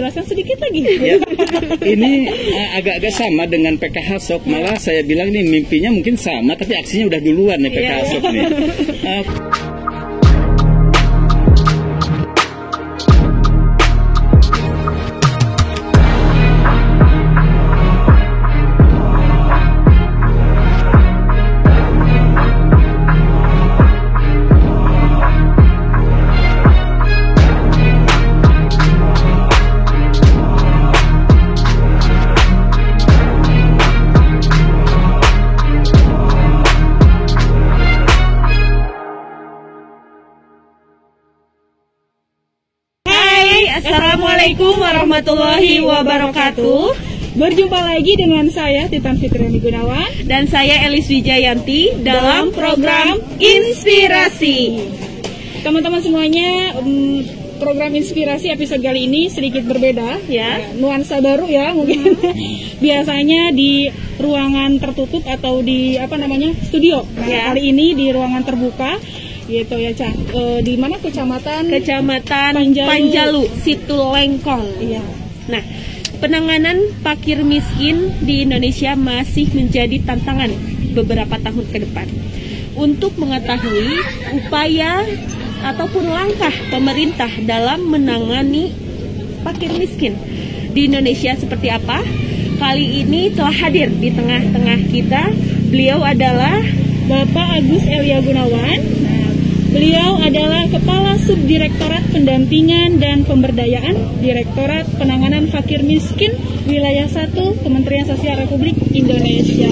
dijelaskan sedikit lagi? Ya, ini agak-agak sama dengan PKH Sok. Malah saya bilang ini mimpinya mungkin sama, tapi aksinya udah duluan nih PKH Sok nih. Assalamualaikum warahmatullahi wabarakatuh. Berjumpa lagi dengan saya Titan Fitriani Gunawan dan saya Elis Wijayanti dalam program Inspirasi. Teman-teman semuanya, program Inspirasi episode kali ini sedikit berbeda ya, nuansa baru ya mungkin. Biasanya di ruangan tertutup atau di studio. Nah, kali ini di ruangan terbuka gitu ya, di mana Kecamatan Panjalu, Situ Lengkong. Iya. Nah, penanganan fakir miskin di Indonesia masih menjadi tantangan beberapa tahun ke depan. Untuk mengetahui upaya ataupun langkah pemerintah dalam menangani fakir miskin di Indonesia seperti apa, kali ini telah hadir di tengah-tengah kita. Beliau adalah Bapak Agus Elia Gunawan. Beliau adalah Kepala Subdirektorat Pendampingan dan Pemberdayaan Direktorat Penanganan Fakir Miskin Wilayah 1 Kementerian Sosial Republik Indonesia.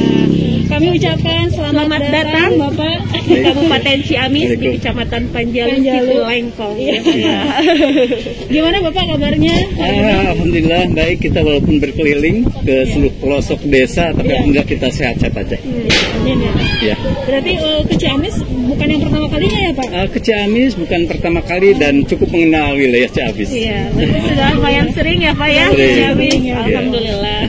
Kami ucapkan selamat datang Bapak di Kabupaten Ciamis di Kecamatan Panjalu, Situ Lengkong. Ya. Gimana Bapak kabarnya? Alhamdulillah baik, kita walaupun berkeliling ke seluruh pelosok desa, tapi alhamdulillah kita sehat-sehat aja. Ya. Berarti ke Ciamis bukan yang pertama kalinya ya Pak? Ke Ciamis bukan pertama kali dan cukup mengenal wilayah Ciamis. Iya, sudah lumayan sering ya Pak ya ke Ciamis. Alhamdulillah.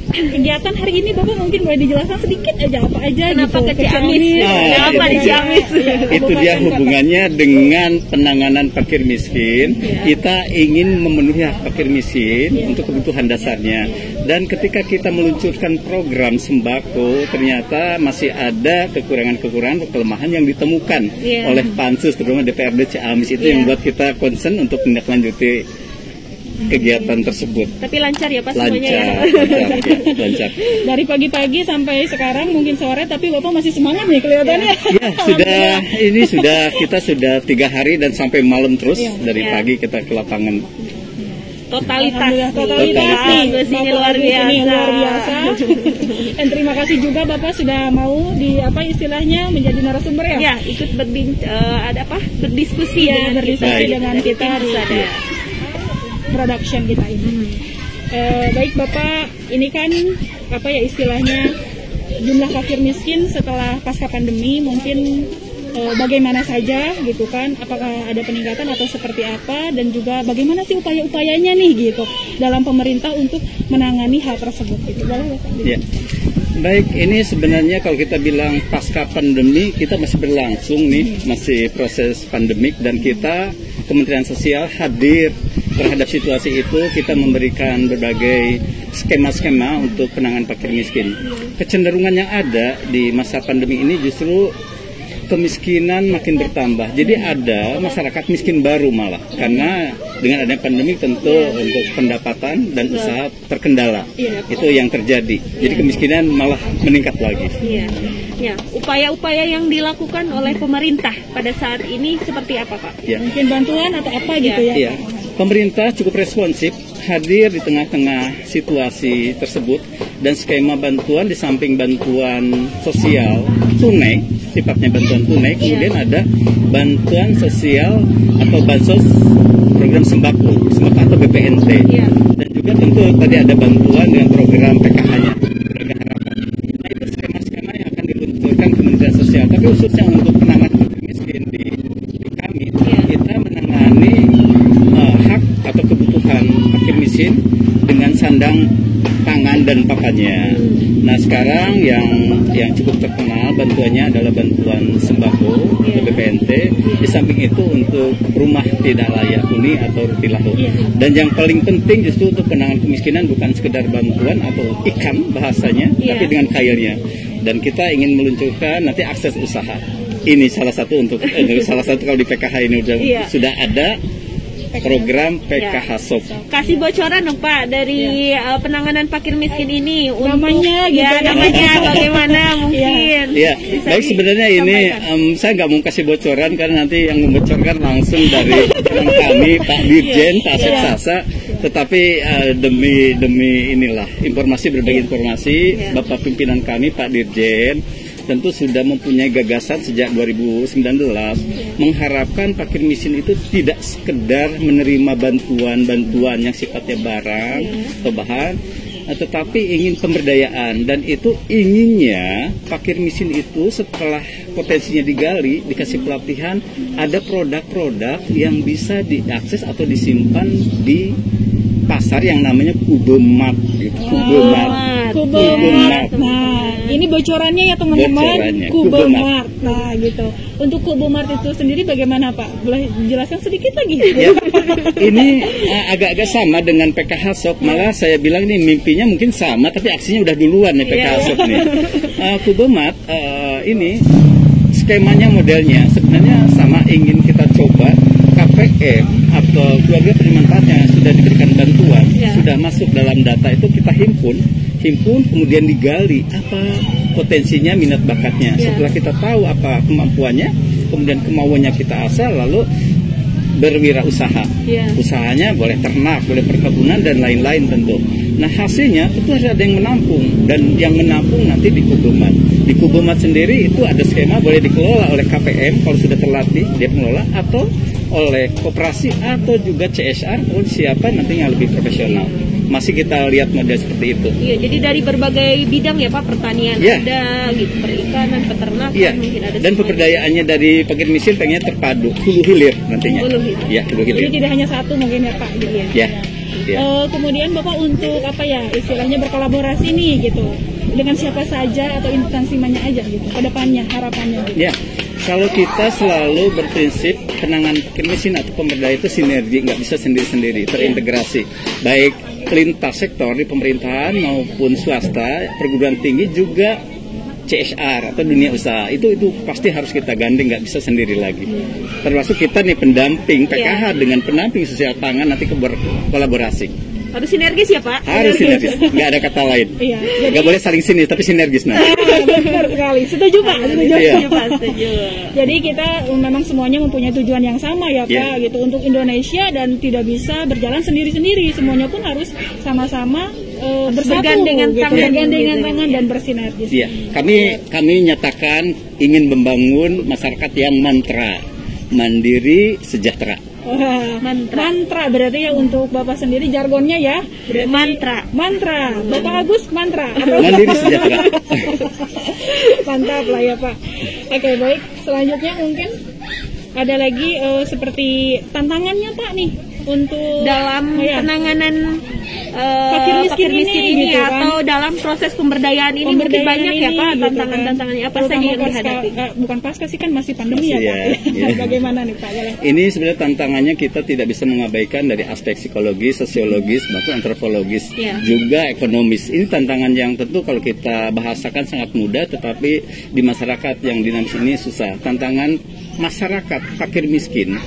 Kegiatan hari ini Bapak mungkin boleh dijelaskan sedikit aja apa aja. Kenapa gitu, ke Ciamis? Kenapa di Ciamis? Itu dia hubungannya dengan penanganan fakir miskin. Kita ingin memenuhi hak fakir miskin untuk kebutuhan dasarnya. Dan ketika kita meluncurkan program sembako, ternyata masih ada kekurangan-kekurangan, kelemahan yang ditemukan oleh Pansus, terutama DPRD Ciamis. Itu yang membuat kita concern untuk menindaklanjuti kegiatan tersebut. Tapi lancar ya Pak semuanya ya? Lancar. Dari pagi-pagi sampai sekarang mungkin sore, tapi Bapak masih semangat nih kelihatannya. Ya, kita sudah 3 hari dan sampai malam terus. Dari pagi kita ke lapangan. Totalitas nih, ini luar biasa. Dan terima kasih juga Bapak sudah mau istilahnya menjadi narasumber ya? Ya, ikut berdiskusi dengan kita di production kita ini. Baik Bapak, ini kan istilahnya jumlah fakir miskin setelah pasca pandemi mungkin bagaimana saja gitu kan, apakah ada peningkatan atau seperti apa, dan juga bagaimana sih upaya-upayanya nih gitu dalam pemerintah untuk menangani hal tersebut gitu. Boleh Bapak? Ya. Baik, ini sebenarnya kalau kita bilang pasca pandemi, kita masih berlangsung nih, masih proses pandemik, dan kita Kementerian Sosial hadir terhadap situasi itu. Kita memberikan berbagai skema-skema untuk penanganan fakir miskin. Kecenderungan yang ada di masa pandemi ini justru kemiskinan makin bertambah. Jadi ada masyarakat miskin baru malah, karena dengan adanya pandemi tentu untuk pendapatan dan usaha terkendala. Itu yang terjadi. Jadi kemiskinan malah meningkat lagi. Ya, upaya-upaya yang dilakukan oleh pemerintah pada saat ini seperti apa Pak? Mungkin bantuan atau apa gitu ya? Pemerintah cukup responsif, hadir di tengah-tengah situasi tersebut, dan skema bantuan di samping bantuan sosial tunai, sifatnya bantuan tunai, kemudian ada bantuan sosial atau bansos program sembako atau BPNT, dan juga tentu tadi ada bantuan dengan program PKH-nya. Nah, itu skema-skema yang akan diluncurkan Kementerian Sosial. Tapi khususnya untuk penanganan fakir miskin di kami, kita menangani hak atau kebutuhan fakir miskin dengan sandang pangan dan pakannya. Nah, sekarang yang cukup terkenal bantuannya adalah bantuan sembako atau BPNT, Di samping itu untuk rumah tidak layak huni atau rutilahu. Dan yang paling penting justru untuk penanganan kemiskinan bukan sekedar bantuan atau ikan bahasanya, tapi dengan kailnya. Dan kita ingin meluncurkan nanti akses usaha. Ini salah satu untuk salah satu kalau di PKH ini sudah ada program PKH SOP. Kasih bocoran dong Pak dari penanganan fakir miskin ini untuk namanya gitu ya. Namanya bagaimana mungkin. Ya, baik sebenarnya ini saya nggak mau kasih bocoran karena nanti yang membocorkan langsung dari kami Pak Dirjen, Pak Asep Sasa. Tetapi demi inilah informasi berbagi informasi Bapak pimpinan kami Pak Dirjen tentu sudah mempunyai gagasan sejak 2019 mengharapkan fakir miskin itu tidak sekedar menerima bantuan yang sifatnya barang atau bahan, tetapi ingin pemberdayaan. Dan itu inginnya fakir miskin itu setelah potensinya digali, dikasih pelatihan, ada produk-produk yang bisa diakses atau disimpan di pasar yang namanya Kubemart. Kubemart. Nah, ini bocorannya ya teman-teman. Kubemart. Nah, gitu. Untuk Kubemart itu sendiri bagaimana Pak? Boleh jelaskan sedikit lagi? Ya, ini agak-agak sama dengan PKH SOP. Malah saya bilang nih mimpinya mungkin sama, tapi aksinya udah duluan nih PKH SOP nih. Kubemart ini skemanya modelnya sebenarnya sama, ingin kita coba KPM atau keluarga penerima manfaatnya sudah diberikan bantuan, sudah masuk dalam data itu kita himpun kemudian digali apa potensinya, minat bakatnya. Setelah kita tahu apa kemampuannya, kemudian kemauannya kita asal, lalu berwirausaha. Usahanya boleh ternak, boleh perkebunan dan lain-lain tentu. Nah hasilnya itu harus ada yang menampung, dan yang menampung nanti di Kubemart. Di Kubemart sendiri itu ada skema boleh dikelola oleh KPM kalau sudah terlatih dia mengelola, atau oleh koperasi atau juga CSR kalau siapa nantinya lebih profesional. Masih kita lihat model seperti itu. Iya, jadi dari berbagai bidang ya Pak, pertanian ada, gitu, perikanan, peternakan, mungkin ada. Dan pemberdayaannya dari fakir miskin pengennya terpadu, hulu hilir nantinya. Hulu hilir. Ya, hulu hilir. Jadi tidak hanya satu mungkin ya Pak, gitu ya. Kemudian Bapak untuk apa ya istilahnya berkolaborasi nih gitu dengan siapa saja atau instansi mana aja gitu ke depannya, harapannya gitu. Ya. Kalau kita selalu berprinsip penanganan fakir miskin atau pemberdayaan itu sinergi, nggak bisa sendiri-sendiri, terintegrasi. Baik lintas sektor di pemerintahan maupun swasta, perguruan tinggi juga CSR atau dunia usaha. Itu pasti harus kita gandeng, nggak bisa sendiri lagi. Termasuk kita nih pendamping PKH dengan pendamping sosial pangan nanti kolaborasi. Harus sinergis ya Pak? Harus sinergis, nggak ada kata lain. Nggak boleh saling sinis, tapi sinergis. Benar sekali, setuju Pak, setuju. Setuju. Jadi kita memang semuanya mempunyai tujuan yang sama ya Pak, gitu untuk Indonesia, dan tidak bisa berjalan sendiri-sendiri. Semuanya pun harus sama-sama bersatu, bergandengan tangan dan bersinergis. Kami nyatakan ingin membangun masyarakat yang mantra, mandiri, sejahtera. Mantra berarti ya untuk Bapak sendiri jargonnya ya. Mantra. Bapak Agus mantra. Mandiri sejahtera. Mantap lah ya Pak. Oke, baik. Selanjutnya mungkin ada lagi seperti tantangannya Pak nih untuk dalam penanganan fakir miskin ini gitu, atau dalam proses pemberdayaan ini mungkin banyak ya Pak tantangannya apa saja yang dihadapi? Bukan pasca sih, kan masih pandemi ya Pak. Bagaimana nih Pak? Ini sebenarnya tantangannya kita tidak bisa mengabaikan dari aspek psikologis, sosiologis, maupun antropologis, juga ekonomis. Ini tantangan yang tentu kalau kita bahasakan sangat mudah, tetapi di masyarakat yang dinamis ini susah. Tantangan masyarakat fakir miskin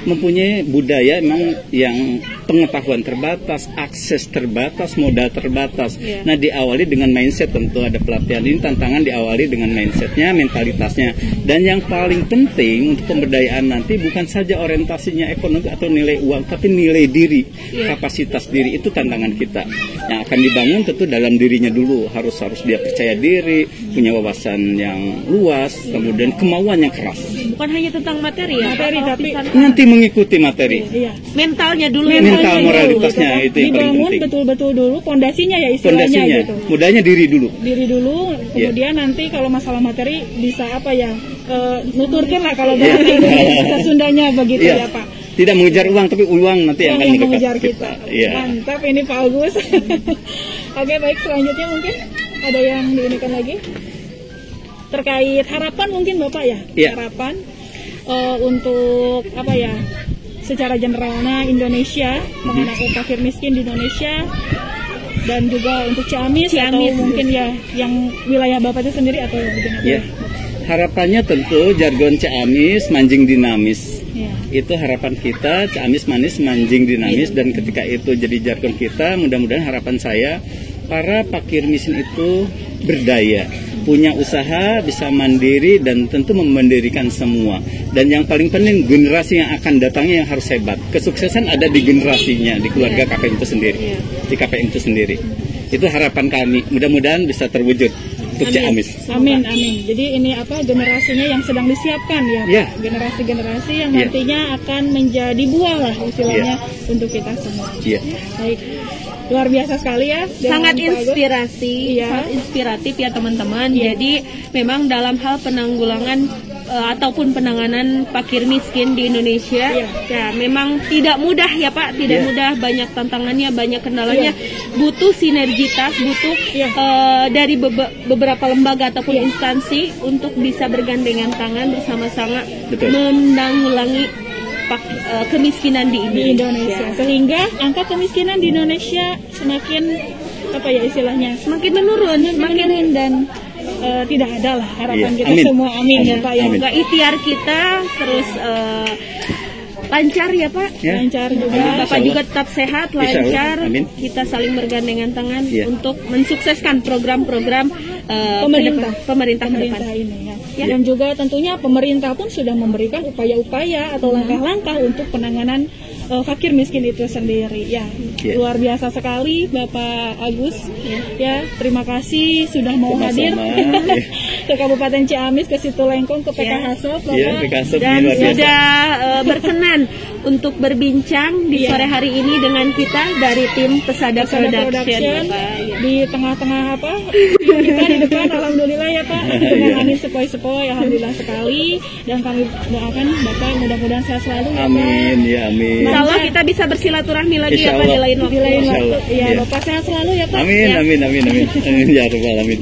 mempunyai budaya memang yang pengetahuan terbatas, akses terbatas, modal terbatas. Nah, diawali dengan mindset, tentu ada pelatihan. Ini tantangan diawali dengan mindsetnya, mentalitasnya. Dan yang paling penting untuk pemberdayaan nanti bukan saja orientasinya ekonomi atau nilai uang, tapi nilai diri, kapasitas diri. Itu tantangan kita. Yang akan dibangun tentu dalam dirinya dulu. Harus dia percaya diri, punya wawasan yang luas, kemudian kemauan yang keras. Bukan hanya tentang materi ya, tapi nanti mengikuti materi. Mentalnya dulu, mental moralitasnya itu yang paling penting. Dibangun betul-betul dulu pondasinya ya istilahnya gitu. Mudahnya diri dulu. Kemudian nanti kalau masalah materi bisa apa ya? Nuturkan lah kalau bahasa Sundanya begitu ya Pak. Tidak mengejar uang, tapi uang nanti yang akan mengejar kita. Mantap ini Pak Agus. Oke, baik, selanjutnya mungkin ada yang diinikan lagi terkait harapan mungkin Bapak ya. Harapan untuk apa ya, secara generalnya Indonesia mengenai fakir miskin di Indonesia, dan juga untuk Ciamis atau mungkin ya yang wilayah Bapak itu sendiri atau bagaimana? Ya, harapannya tentu jargon Ciamis manjing dinamis. Ya. Itu harapan kita, Ciamis manis manjing dinamis, dan ketika itu jadi jargon kita, mudah-mudahan harapan saya para fakir miskin itu berdaya, punya usaha, bisa mandiri, dan tentu memandirikan semua. Dan yang paling penting, generasi yang akan datangnya yang harus hebat. Kesuksesan ada di generasinya, di keluarga KPM itu sendiri, di KPM itu sendiri. Itu harapan kami, mudah-mudahan bisa terwujud untuk Ciamis. Amin, amin. Jadi ini apa, generasinya yang sedang disiapkan ya, generasi-generasi yang nantinya akan menjadi buah lah istilahnya untuk kita semua. Baik. Luar biasa sekali ya, sangat inspirasi, sangat inspiratif ya teman-teman. Jadi memang dalam hal penanggulangan ataupun penanganan fakir miskin di Indonesia, ya memang tidak mudah ya Pak, tidak mudah, banyak tantangannya, banyak kendalanya, butuh sinergitas, butuh dari beberapa lembaga ataupun instansi untuk bisa bergandengan tangan bersama-sama menanggulangi kemiskinan di Indonesia. Sehingga angka kemiskinan di Indonesia semakin apa ya istilahnya, semakin menurun dan tidak ada lah harapan kita semua. Amin ya Pak ya. Semoga ikhtiar kita terus lancar ya Pak, lancar juga. Bapak juga tetap sehat, lancar. Kita saling bergandengan tangan untuk mensukseskan program-program pemerintah ke depan ini ya. Dan juga tentunya pemerintah pun sudah memberikan upaya-upaya atau langkah-langkah untuk penanganan fakir miskin itu sendiri ya. Luar biasa sekali Bapak Agus ya, terima kasih sudah mau hadir ke Kabupaten Ciamis, ke Situ Lengkong, ke PK Hasop dan sudah berkenan untuk berbincang di sore hari ini dengan kita dari tim Pesada Production di tengah-tengah apa kita di depan. Alhamdulillah ya Pak, dengan angin sepoi-sepoi, alhamdulillah sekali, dan kami doakan Bapak mudah-mudahan sehat selalu ya Pak. Amin ya, amin. Insya Allah kita bisa bersilaturahmi lagi ya Pak di lain waktu. Ya Bapak sehat selalu ya Pak. Amin ya rabbal alamin.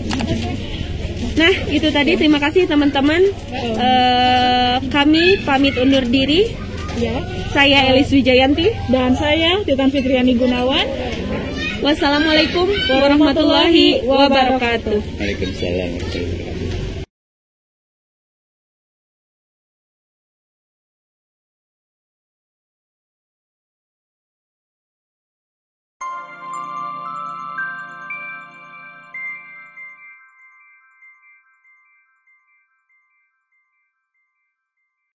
Nah itu tadi, terima kasih teman-teman. Kami pamit undur diri. Saya Elis Wijayanti dan saya Titan Fitriani Gunawan. Wassalamualaikum warahmatullahi wabarakatuh. Waalaikumsalam.